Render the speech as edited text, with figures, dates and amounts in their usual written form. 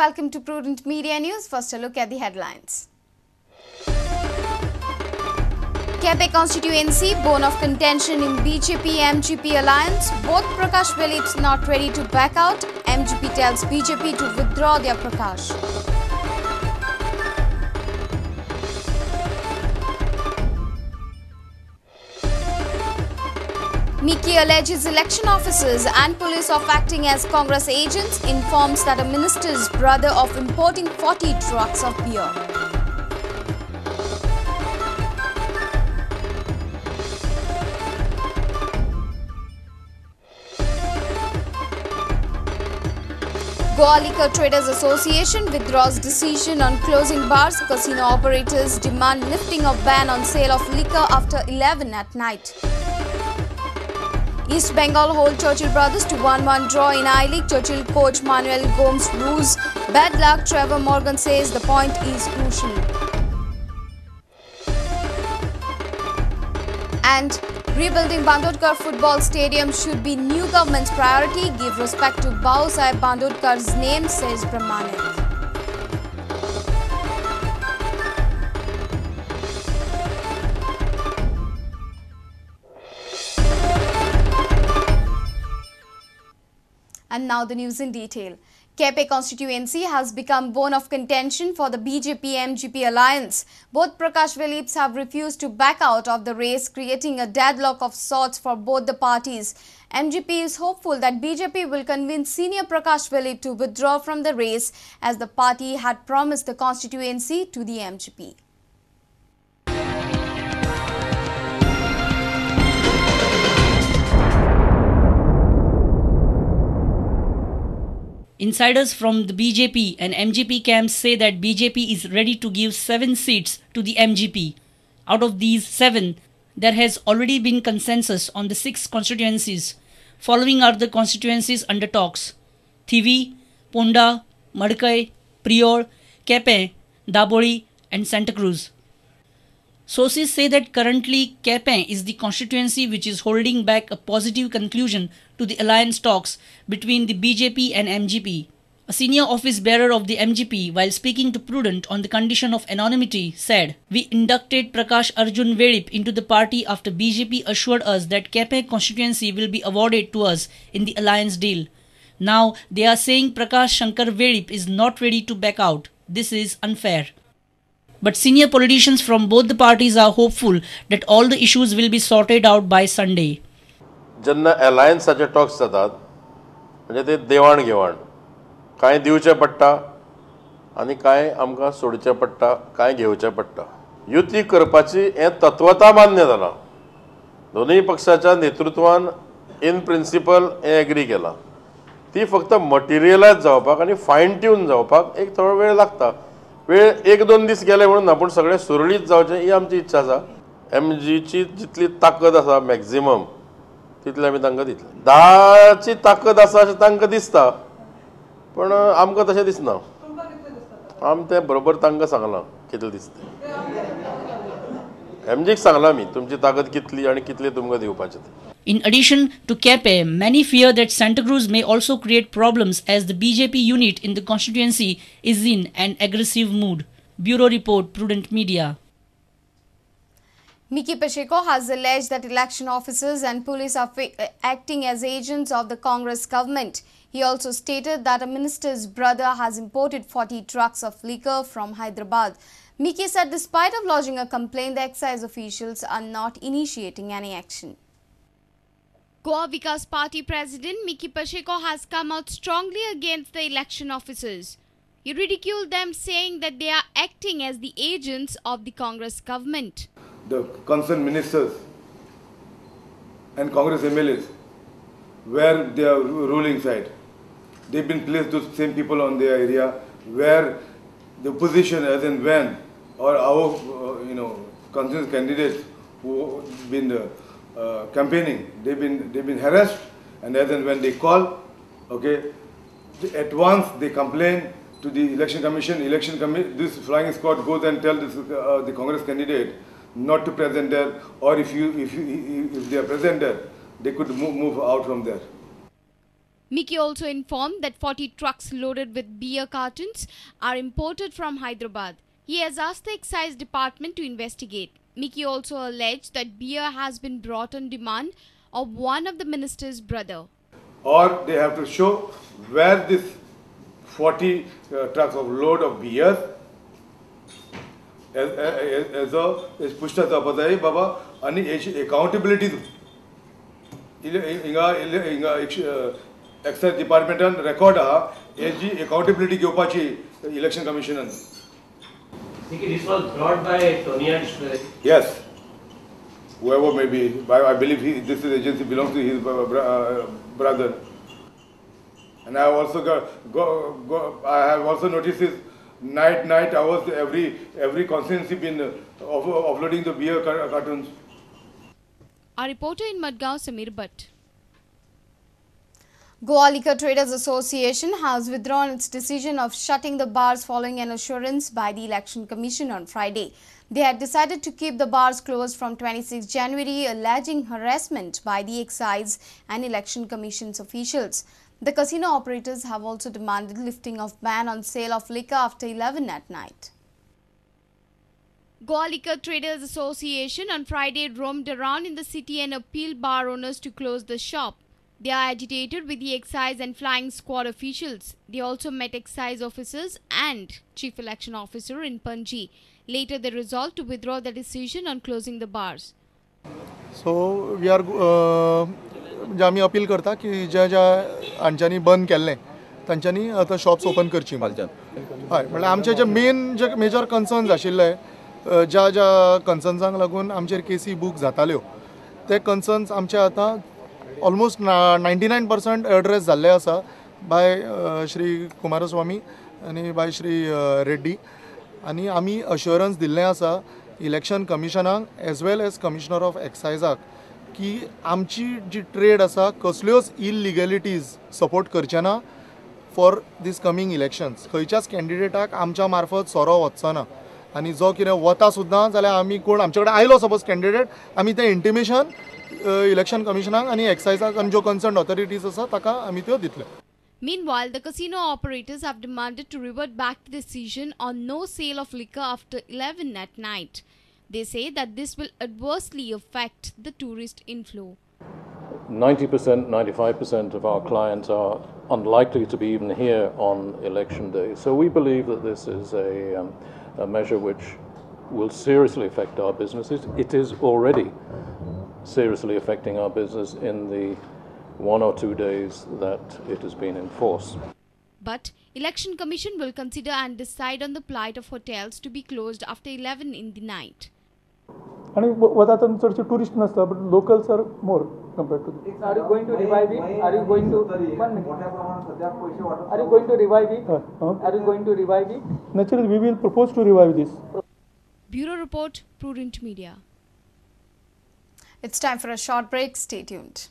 welcome to Prudent Media News. First, a look at the headlines. Quepem constituency, bone of contention in BJP-MGP alliance. Both Prakash Velips not ready to back out. MGP tells BJP to withdraw their Prakash. Miki alleges election officers and police of acting as Congress agents, informs that a minister's brother of importing 40 trucks of beer. Goa Liquor Traders Association withdraws decision on closing bars. Casino operators demand lifting of ban on sale of liquor after 11 at night. East Bengal hold Churchill Brothers to 1-1 draw in I-League. Churchill coach Manuel Gomes ruse bad luck. Trevor Morgan says the point is crucial. And rebuilding Bandodkar Football Stadium should be new government's priority. Give respect to Bau Sahib Bandodkar's name, says Brahmanand. And now the news in detail. Quepem constituency has become bone of contention for the BJP-MGP alliance. Both Prakash Velips have refused to back out of the race, creating a deadlock of sorts for both the parties. MGP is hopeful that BJP will convince senior Prakash Velips to withdraw from the race, as the party had promised the constituency to the MGP. Insiders from the BJP and MGP camps say that BJP is ready to give 7 seats to the MGP. Out of these 7, there has already been consensus on the 6 constituencies. Following are the constituencies under talks: Thivi, Ponda, Madkai, Prior, Quepem, Daboli and Santa Cruz. Sources say that currently Quepem is the constituency which is holding back a positive conclusion to the alliance talks between the BJP and MGP. A senior office bearer of the MGP, while speaking to Prudent on the condition of anonymity, said, "We inducted Prakash Arjun Velip into the party after BJP assured us that Quepem constituency will be awarded to us in the alliance deal. Now they are saying Prakash Shankar Velip is not ready to back out. This is unfair." But senior politicians from both the parties are hopeful that all the issues will be sorted out by Sunday. जेन्ना अलायन्साचे talks जातात म्हणजे ते देवाण घेवाण, कांय दिवचें पडटा आनी कांय आमकां सोडचें पडटा, कांय घेवचें पडटा. युती करपाची हें तत्वता मान्य जालां. दोनूय पक्षाच्या नेतृत्वान इन प्रिंसिपल हें एग्री केलां. ती फक्त मटिरियलायज जावपाक आनी फायन ट्यून जावपाक एक थोडो वेळ लागता. वेळ 1-2 दीस गेले म्हणून ना, पूण सगळें सुरळीत जावचें ही आमची इच्छा आसा. MGची जितली ताकद आसा मॅक्झिमम तितले आमी तांकां दितले. 10ची ताकद आसा अशें तांकां दिसता, पण आमकां तशें दिसना. आमी तें बरोबर तांकां सांगलां कितलें दिसता. MGक सांगलां आमी तुमची ताकद कितली आनी कितले तुमकां दिवपाचें तें. In addition to Quepem, many fear that Santa Cruz may also create problems as the BJP unit in the constituency is in an aggressive mood. Bureau Report, Prudent Media. Miki Pacheco has alleged that election officers and police are acting as agents of the Congress government. He also stated that a minister's brother has imported 40 trucks of liquor from Hyderabad. Miki said despite of lodging a complaint, the excise officials are not initiating any action. Goa Vikas Party President Miki Pacheco has come out strongly against the election officers. He ridiculed them, saying that they are acting as the agents of the Congress government. The concerned ministers and Congress MLAs, where they are ruling side, they've been placed those same people on their area, where the opposition as and when, or our constituency candidates who have been campaigning, they've been harassed, and as and when they call, okay, at once they complain to the election commission. This flying squad goes and tells the Congress candidate not to present there, or if they are present there, they could move out from there. Mickey also informed that 40 trucks loaded with beer cartons are imported from Hyderabad. He has asked the excise department to investigate. Mickey also alleged that beer has been brought on demand of one of the minister's brother. Or they have to show where this 40 trucks of load of beer as pushed as a baba and accountability. Excise department and record accountability ke election commission. This was brought by Tonia. Yes. Whoever may be, I believe this agency belongs to his brother. And I have also I have also noticed his night hours every constituency been offloading the beer cartons. Our reporter in Madgaon, Samir Bhatt. Goa Liquor Traders Association has withdrawn its decision of shutting the bars following an assurance by the Election Commission on Friday. They had decided to keep the bars closed from 26 January, alleging harassment by the Excise and Election Commission's officials. The casino operators have also demanded lifting of ban on sale of liquor after 11 at night. Goa Liquor Traders Association on Friday roamed around in the city and appealed bar owners to close the shop. They are agitated with the excise and flying squad officials. They also met excise officers and chief election officer in Panji. Later, they resolved to withdraw the decision on closing the bars. So we are आमी appeal करता की ज्या हांच्यांनी बंद केल्लें तांच्यांनी आतां shops open करची फालच्यान. हय म्हणल्यार आमचे जे मेजर कन्सर्न्स आशिल्ले ज्या कन्सर्न्सांक लागून आमचेर केसी बूक जाताल्यो ते कन्सर्न्स आमचे आतां ऑलमोस्ट 99% एड्रेस जाल्ले आसा बाय श्री कुमारस्वामी आनी बाय श्री रेड्डी आनी आमी अश्युरन्स दिल्लें आसा इलेक्शन कमिशनाक as well as commissioner of एक्सायजाक की आमची जी ट्रेड आसा कसल्योच इलिगॅलिटीज सपोर्ट करचे ना फॉर दीस कमिंग इलेक्शन्स. खंयच्याच कॅन्डिडेटाक आमच्या मार्फत सोरो वचचो ना आनी जो कितें वता सुद्दां जाल्यार आमी कोण आमचे कडेन आयलो सपोज कॅन्डिडेट आमी तें इंटिमेशन इलेक्शन कमिशनाक आनी एक्सायजाक आनी ज्यो कन्सर्न ऑथॉरिटीज आसा ताका आमी त्यो दितले. Meanwhile, the casino operators have demanded to revert back the decision on no sale of liquor after 11 at night. They say that this will adversely affect the tourist inflow. 90%, 95% of our clients are unlikely to be even here on election day. So we believe that this is a measure which will seriously affect our businesses. It is already seriously affecting our business in the 1 or 2 days that it has been in force. But Election Commission will consider and decide on the plight of hotels to be closed after 11 in the night. And whether tourists nasta, but locals are more compared to this. Are you going to revive it? Are you going to Are you going to revive it? Are you going to revive it? Naturally, we will propose to revive this. Bureau Report, Prudent Media. It's time for a short break. Stay tuned.